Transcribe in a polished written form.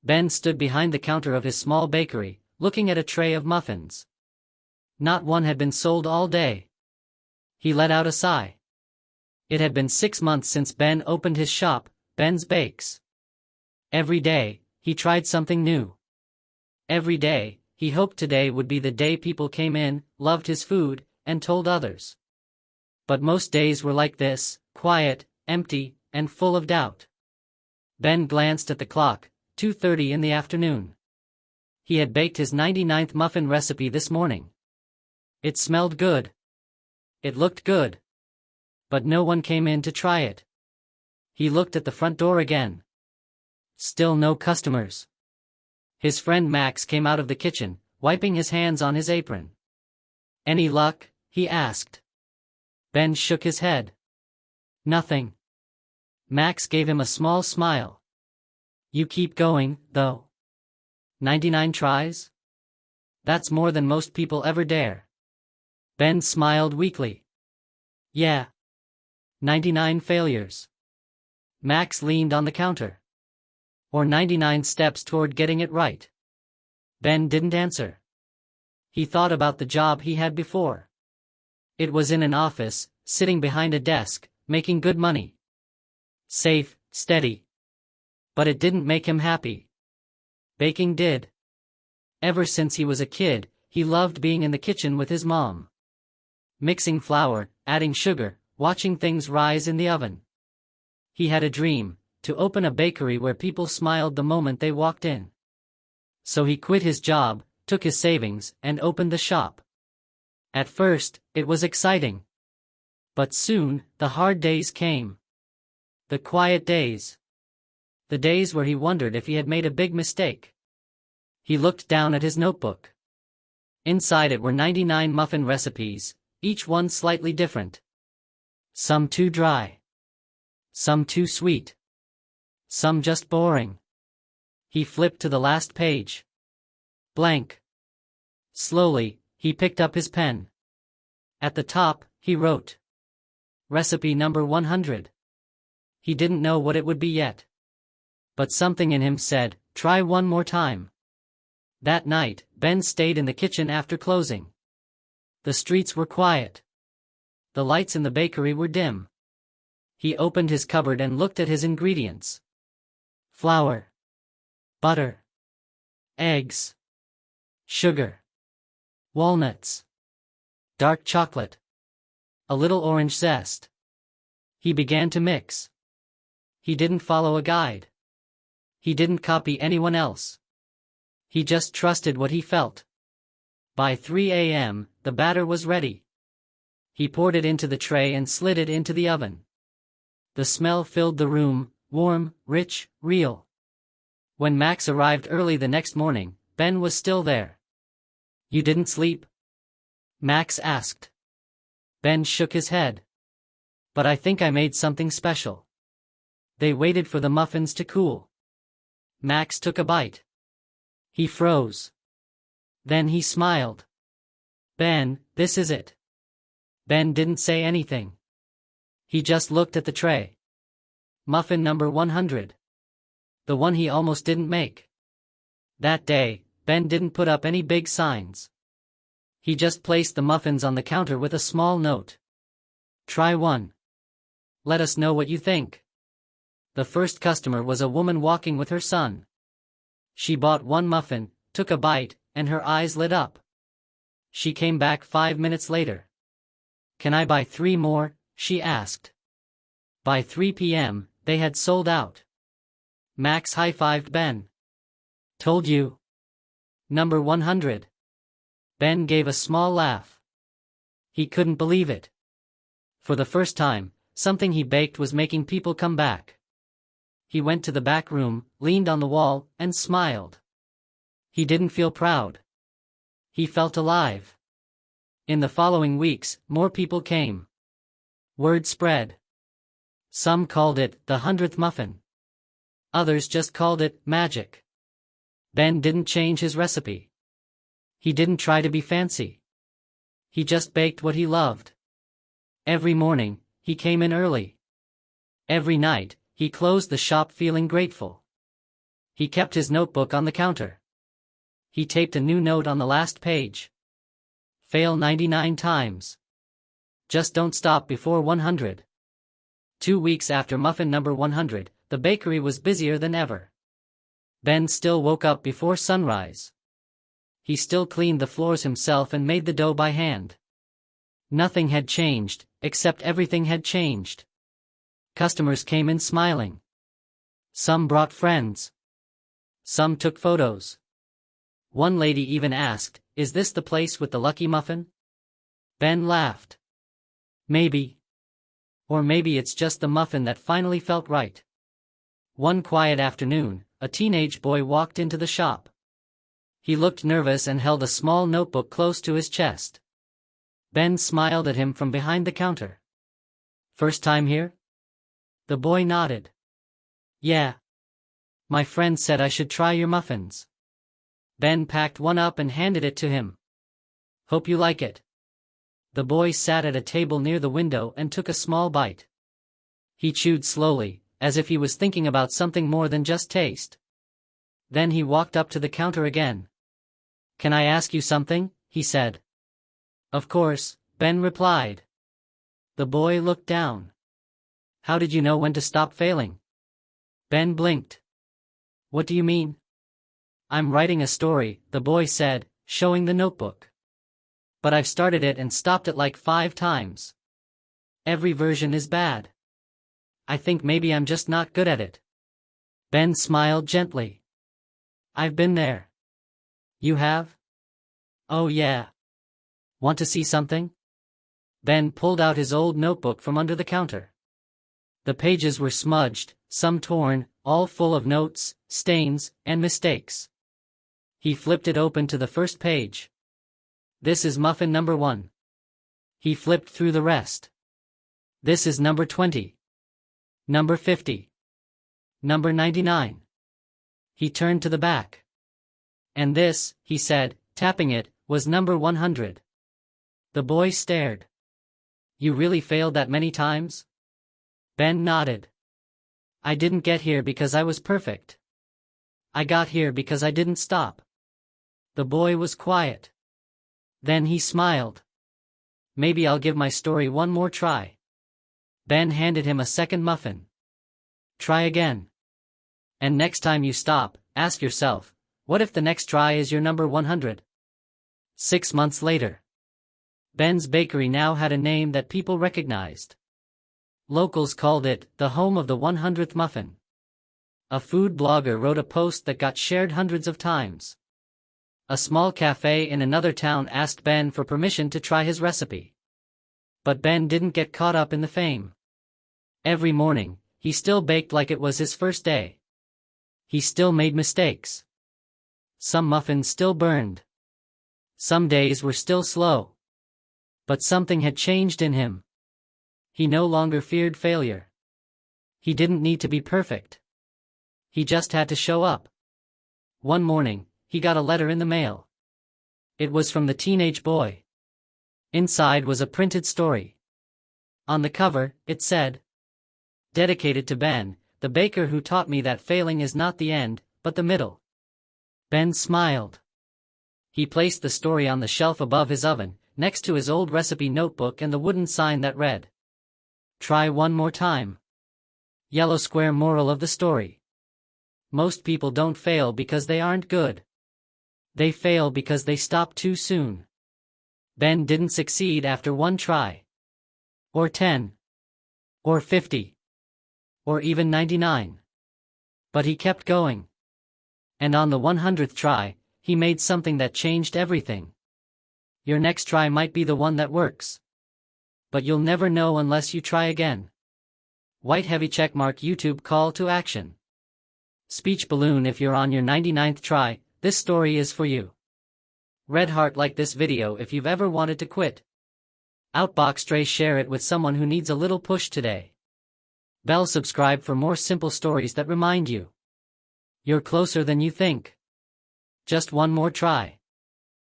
Ben stood behind the counter of his small bakery, looking at a tray of muffins. Not one had been sold all day. He let out a sigh. It had been 6 months since Ben opened his shop, Ben's Bakes. Every day, he tried something new. Every day, he hoped today would be the day people came in, loved his food, and told others. But most days were like this, quiet, empty, and full of doubt. Ben glanced at the clock, 2:30 in the afternoon. He had baked his 99th muffin recipe this morning. It smelled good. It looked good. But no one came in to try it. He looked at the front door again. Still no customers. His friend Max came out of the kitchen, wiping his hands on his apron. "Any luck?" he asked. Ben shook his head. "Nothing." Max gave him a small smile. "You keep going, though. 99 tries? That's more than most people ever dare." Ben smiled weakly. "Yeah. 99 failures." Max leaned on the counter. "Or 99 steps toward getting it right." Ben didn't answer. He thought about the job he had before. It was in an office, sitting behind a desk, making good money. Safe, steady. But it didn't make him happy. Baking did. Ever since he was a kid, he loved being in the kitchen with his mom. Mixing flour, adding sugar, watching things rise in the oven. He had a dream, to open a bakery where people smiled the moment they walked in. So he quit his job, took his savings, and opened the shop. At first, it was exciting. But soon, the hard days came. The quiet days. The days where he wondered if he had made a big mistake. He looked down at his notebook. Inside it were 99 muffin recipes, each one slightly different. Some too dry. Some too sweet. Some just boring. He flipped to the last page. Blank. Slowly, he picked up his pen. At the top, he wrote. Recipe number 100. He didn't know what it would be yet. But something in him said, try one more time. That night, Ben stayed in the kitchen after closing. The streets were quiet. The lights in the bakery were dim. He opened his cupboard and looked at his ingredients. Flour. Butter. Eggs. Sugar. Walnuts. Dark chocolate. A little orange zest. He began to mix. He didn't follow a guide. He didn't copy anyone else. He just trusted what he felt. By 3 a.m., the batter was ready. He poured it into the tray and slid it into the oven. The smell filled the room, warm, rich, real. When Max arrived early the next morning, Ben was still there. You didn't sleep? Max asked. Ben shook his head. But I think I made something special. They waited for the muffins to cool. Max took a bite. He froze. Then he smiled. Ben, this is it. Ben didn't say anything. He just looked at the tray. Muffin number 100. The one he almost didn't make. That day, Ben didn't put up any big signs. He just placed the muffins on the counter with a small note. Try one. Let us know what you think. The first customer was a woman walking with her son. She bought one muffin, took a bite, and her eyes lit up. She came back 5 minutes later. Can I buy 3 more? She asked. By 3 p.m., they had sold out. Max high-fived Ben. Told you. Number 100. Ben gave a small laugh. He couldn't believe it. For the first time, something he baked was making people come back. He went to the back room, leaned on the wall, and smiled. He didn't feel proud. He felt alive. In the following weeks, more people came. Word spread. Some called it the 100th muffin. Others just called it magic. Ben didn't change his recipe. He didn't try to be fancy. He just baked what he loved. Every morning, he came in early. Every night, he closed the shop feeling grateful. He kept his notebook on the counter. He taped a new note on the last page. Fail 99 times. Just don't stop before 100. 2 weeks after muffin number 100, the bakery was busier than ever. Ben still woke up before sunrise. He still cleaned the floors himself and made the dough by hand. Nothing had changed, except everything had changed. Customers came in smiling. Some brought friends. Some took photos. One lady even asked, "Is this the place with the lucky muffin?" Ben laughed. Maybe. Or maybe it's just the muffin that finally felt right. One quiet afternoon, a teenage boy walked into the shop. He looked nervous and held a small notebook close to his chest. Ben smiled at him from behind the counter. "First time here?" The boy nodded. "Yeah. My friend said I should try your muffins." Ben packed one up and handed it to him. "Hope you like it." The boy sat at a table near the window and took a small bite. He chewed slowly, as if he was thinking about something more than just taste. Then he walked up to the counter again. "Can I ask you something?" he said. "Of course," Ben replied. The boy looked down. "How did you know when to stop failing?" Ben blinked. "What do you mean?" "I'm writing a story," the boy said, showing the notebook. "But I've started it and stopped it like 5 times. Every version is bad. I think maybe I'm just not good at it." Ben smiled gently. "I've been there." "You have?" "Oh yeah. Want to see something?" Ben pulled out his old notebook from under the counter. The pages were smudged, some torn, all full of notes, stains, and mistakes. He flipped it open to the first page. "This is muffin number 1. He flipped through the rest. "This is number 20. Number 50. Number 99. He turned to the back. "And this," he said, tapping it, "was number 100. The boy stared. "You really failed that many times?" Ben nodded. "I didn't get here because I was perfect. I got here because I didn't stop." The boy was quiet. Then he smiled. "Maybe I'll give my story one more try." Ben handed him a second muffin. "Try again. And next time you stop, ask yourself, what if the next try is your number 100? 6 months later. Ben's bakery now had a name that people recognized. Locals called it the home of the 100th muffin. A food blogger wrote a post that got shared hundreds of times. A small cafe in another town asked Ben for permission to try his recipe. But Ben didn't get caught up in the fame. Every morning, he still baked like it was his first day. He still made mistakes. Some muffins still burned. Some days were still slow. But something had changed in him. He no longer feared failure. He didn't need to be perfect. He just had to show up. One morning, he got a letter in the mail. It was from the teenage boy. Inside was a printed story. On the cover, it said, "Dedicated to Ben, the baker who taught me that failing is not the end, but the middle." Ben smiled. He placed the story on the shelf above his oven, next to his old recipe notebook and the wooden sign that read, "Try one more time." Yellow square moral of the story. Most people don't fail because they aren't good. They fail because they stop too soon. Ben didn't succeed after 1 try. Or 10. Or 50. Or even 99. But he kept going. And on the 100th try, he made something that changed everything. Your next try might be the one that works. But you'll never know unless you try again. White heavy checkmark YouTube call to action. Speech balloon if you're on your 99th try, this story is for you. Red heart like this video if you've ever wanted to quit. Outbox tray share it with someone who needs a little push today. Bell subscribe for more simple stories that remind you. You're closer than you think. Just one more try.